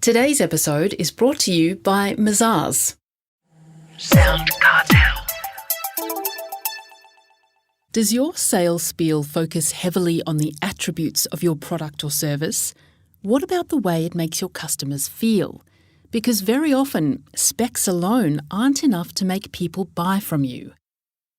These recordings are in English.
Today's episode is brought to you by Mazars. SoundCartel. Does your sales spiel focus heavily on the attributes of your product or service? What about the way it makes your customers feel? Because very often, specs alone aren't enough to make people buy from you.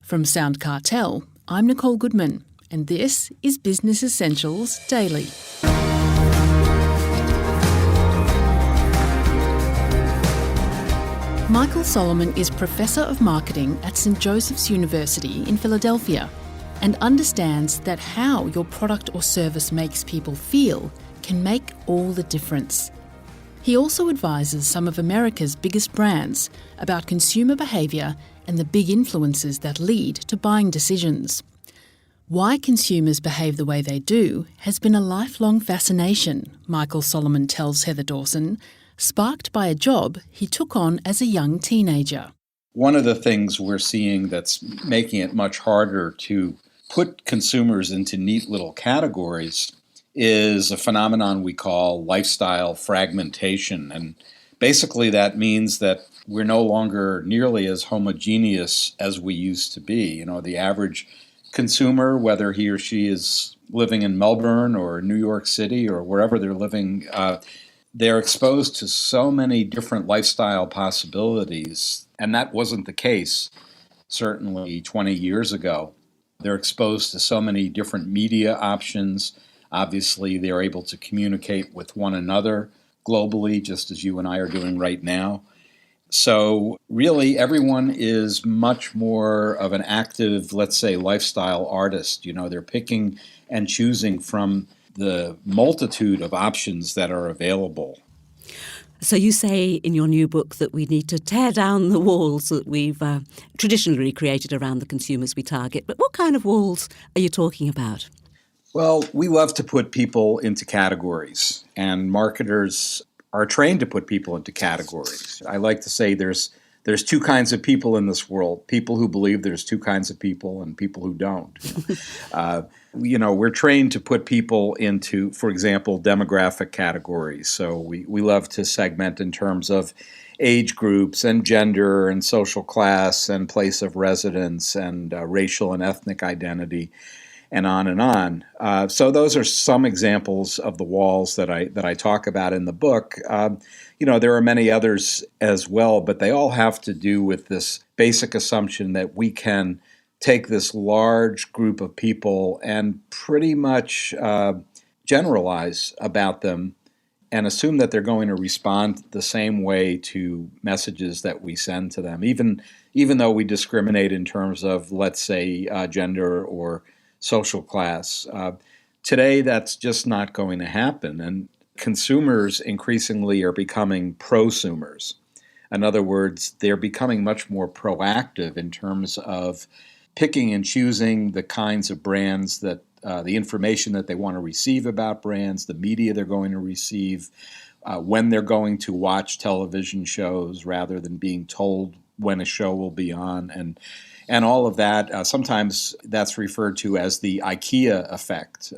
From SoundCartel, I'm Nicole Goodman, and this is Business Essentials Daily. Michael Solomon is Professor of Marketing at St. Joseph's University in Philadelphia and understands that how your product or service makes people feel can make all the difference. He also advises some of America's biggest brands about consumer behaviour and the big influences that lead to buying decisions. Why consumers behave the way they do has been a lifelong fascination, Michael Solomon tells Heather Dawson, sparked by a job he took on as a young teenager. One of the things we're seeing that's making it much harder to put consumers into neat little categories is a phenomenon we call lifestyle fragmentation. And basically that means that we're no longer nearly as homogeneous as we used to be. You know, the average consumer, whether he or she is living in Melbourne or New York City or wherever they're living, they're exposed to so many different lifestyle possibilities, and that wasn't the case certainly 20 years ago. They're exposed to so many different media options. Obviously, they're able to communicate with one another globally, just as you and I are doing right now. So really, everyone is much more of an active, let's say, lifestyle artist. You know, they're picking and choosing from the multitude of options that are available. So you say in your new book that we need to tear down the walls that we've traditionally created around the consumers we target. But what kind of walls are you talking about? Well, we love to put people into categories, and marketers are trained to put people into categories. I like to say there's two kinds of people in this world: people who believe there's two kinds of people and people who don't. We're trained to put people into, for example, demographic categories. So we love to segment in terms of age groups and gender and social class and place of residence and racial and ethnic identity, and on and on. So those are some examples of the walls that I talk about in the book. There are many others as well, but they all have to do with this basic assumption that we can take this large group of people and pretty much generalize about them and assume that they're going to respond the same way to messages that we send to them, even though we discriminate in terms of, let's say, gender or social class. Today, that's just not going to happen. And consumers increasingly are becoming prosumers. In other words, they're becoming much more proactive in terms of picking and choosing the kinds of brands that the information that they want to receive about brands, the media they're going to receive, when they're going to watch television shows rather than being told when a show will be on, and all of that. Sometimes that's referred to as the IKEA effect,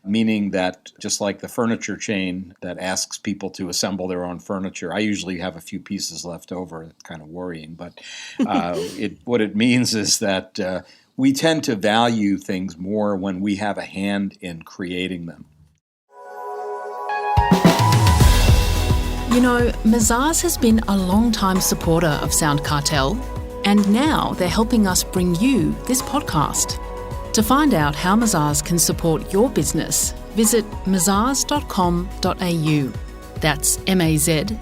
meaning that just like the furniture chain that asks people to assemble their own furniture, I usually have a few pieces left over. It's kind of worrying, but what it means is that we tend to value things more when we have a hand in creating them. You know, Mazars has been a long-time supporter of SoundCartel, and now they're helping us bring you this podcast. To find out how Mazars can support your business, visit mazars.com.au. That's mazars.com.au.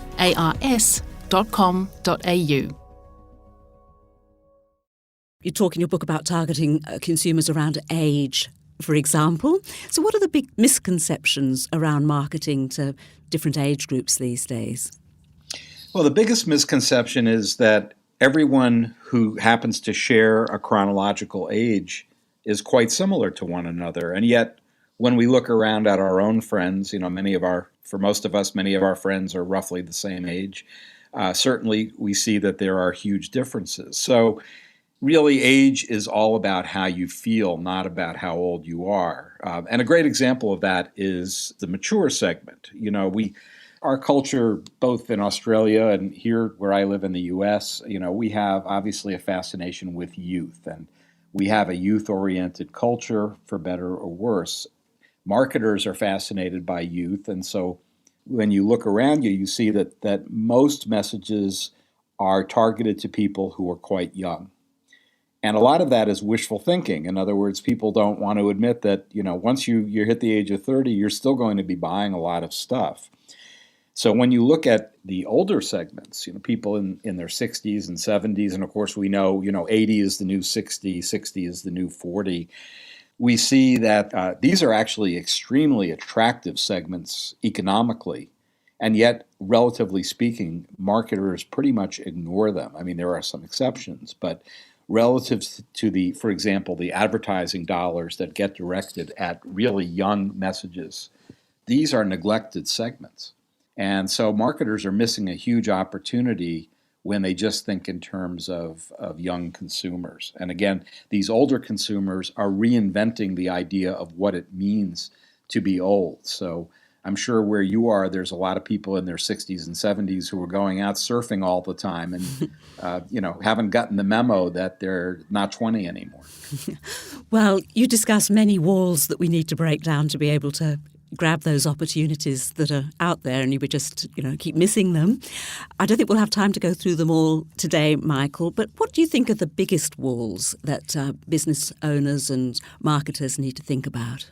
You talk in your book about targeting consumers around age, for example. So what are the big misconceptions around marketing to different age groups these days? Well, the biggest misconception is that everyone who happens to share a chronological age is quite similar to one another. And yet, when we look around at our own friends, for most of us, many of our friends are roughly the same age. Certainly, we see that there are huge differences. So really, age is all about how you feel, not about how old you are. And a great example of that is the mature segment. our culture, both in Australia and here where I live in the US, we have obviously a fascination with youth, and we have a youth-oriented culture, for better or worse. Marketers are fascinated by youth, and so when you look around you, you see that most messages are targeted to people who are quite young. And a lot of that is wishful thinking. In other words, people don't want to admit that, once you hit the age of 30, you're still going to be buying a lot of stuff. So when you look at the older segments, people in their 60s and 70s, and of course we know, 80 is the new 60, 60 is the new 40, we see that these are actually extremely attractive segments economically. And yet, relatively speaking, marketers pretty much ignore them. I mean, there are some exceptions, but relative to for example, the advertising dollars that get directed at really young messages, these are neglected segments. And so marketers are missing a huge opportunity when they just think in terms of young consumers. And again, these older consumers are reinventing the idea of what it means to be old. So I'm sure where you are, there's a lot of people in their 60s and 70s who are going out surfing all the time and, haven't gotten the memo that they're not 20 anymore. Well, you discuss many walls that we need to break down to be able to grab those opportunities that are out there, and you would just, keep missing them. I don't think we'll have time to go through them all today, Michael, but what do you think are the biggest walls that business owners and marketers need to think about?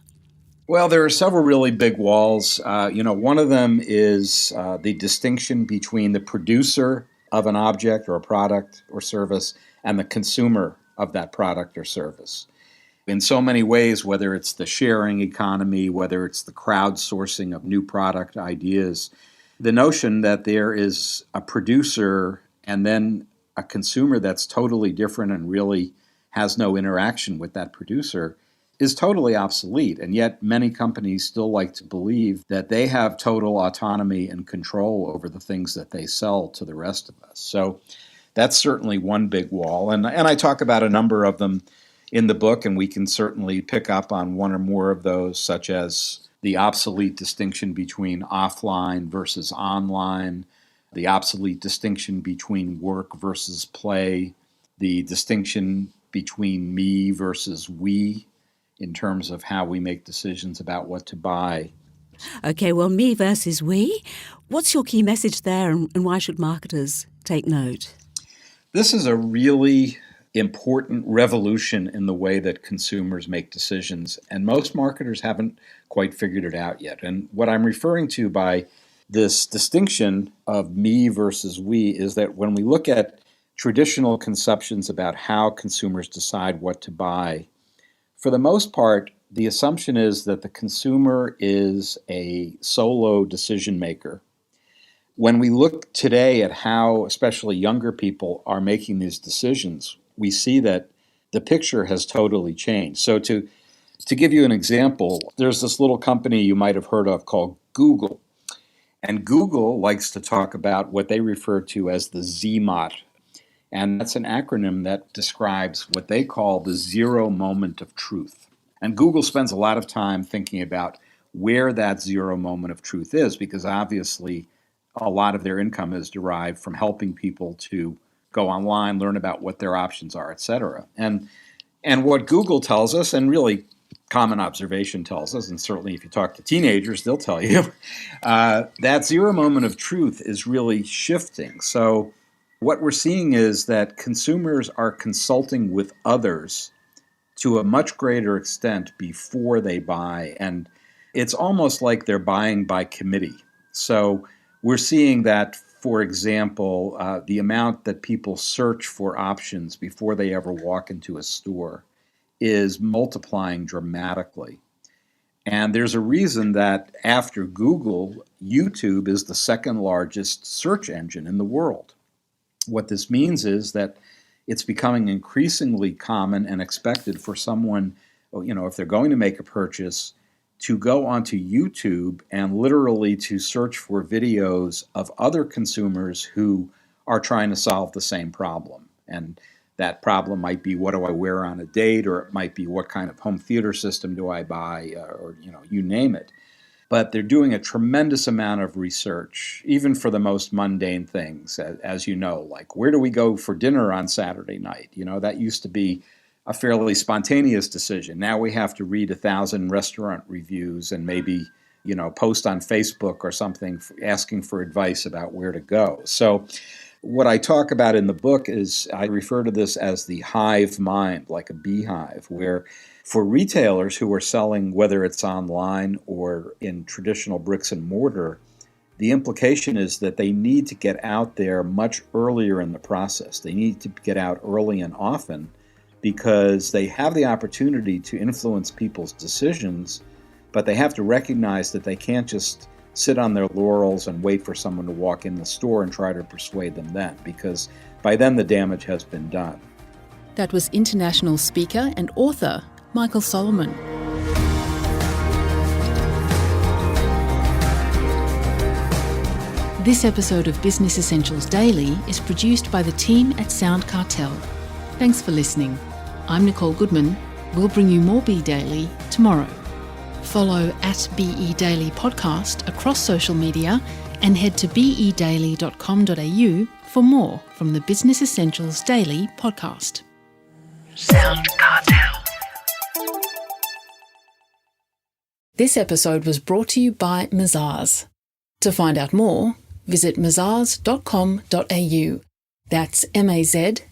Well, there are several really big walls. One of them is the distinction between the producer of an object or a product or service and the consumer of that product or service. In so many ways, whether it's the sharing economy, whether it's the crowdsourcing of new product ideas, the notion that there is a producer and then a consumer that's totally different and really has no interaction with that producer is totally obsolete. And yet many companies still like to believe that they have total autonomy and control over the things that they sell to the rest of us. So that's certainly one big wall. And I talk about a number of them in the book, and we can certainly pick up on one or more of those, such as the obsolete distinction between offline versus online, the obsolete distinction between work versus play, the distinction between me versus we in terms of how we make decisions about what to buy. Okay, well, me versus we. What's your key message there, and why should marketers take note? This is a really important revolution in the way that consumers make decisions, and most marketers haven't quite figured it out yet. And what I'm referring to by this distinction of me versus we is that when we look at traditional conceptions about how consumers decide what to buy, for the most part, the assumption is that the consumer is a solo decision maker. When we look today at how especially younger people are making these decisions, we see that the picture has totally changed. So to give you an example, there's this little company you might have heard of called Google. And Google likes to talk about what they refer to as the ZMOT. And that's an acronym that describes what they call the zero moment of truth. And Google spends a lot of time thinking about where that zero moment of truth is, because obviously a lot of their income is derived from helping people to go online, learn about what their options are, et cetera. And what Google tells us, and really common observation tells us, and certainly if you talk to teenagers, they'll tell you, that zero moment of truth is really shifting. So what we're seeing is that consumers are consulting with others to a much greater extent before they buy. And it's almost like they're buying by committee. So we're seeing that, for example, the amount that people search for options before they ever walk into a store is multiplying dramatically. And there's a reason that after Google, YouTube is the second largest search engine in the world. What this means is that it's becoming increasingly common and expected for someone, if they're going to make a purchase, to go onto YouTube and literally to search for videos of other consumers who are trying to solve the same problem. And that problem might be, what do I wear on a date? Or it might be, what kind of home theater system do I buy? Or you name it. But they're doing a tremendous amount of research, even for the most mundane things, as you know, like where do we go for dinner on Saturday night? That used to be a fairly spontaneous decision. Now we have to read 1,000 restaurant reviews and maybe, post on Facebook or something asking for advice about where to go. So what I talk about in the book is I refer to this as the hive mind, like a beehive, where for retailers who are selling, whether it's online or in traditional bricks and mortar, the implication is that they need to get out there much earlier in the process. They need to get out early and often because they have the opportunity to influence people's decisions, but they have to recognize that they can't just sit on their laurels and wait for someone to walk in the store and try to persuade them then, because by then the damage has been done. That was international speaker and author Michael Solomon. This episode of Business Essentials Daily is produced by the team at SoundCartel. Thanks for listening. I'm Nicole Goodman. We'll bring you more Be Daily tomorrow. Follow at BE Daily Podcast across social media and head to bedaily.com.au for more from the Business Essentials Daily podcast. SoundCartel. This episode was brought to you by Mazars. To find out more, visit mazars.com.au. That's mazars.com.au.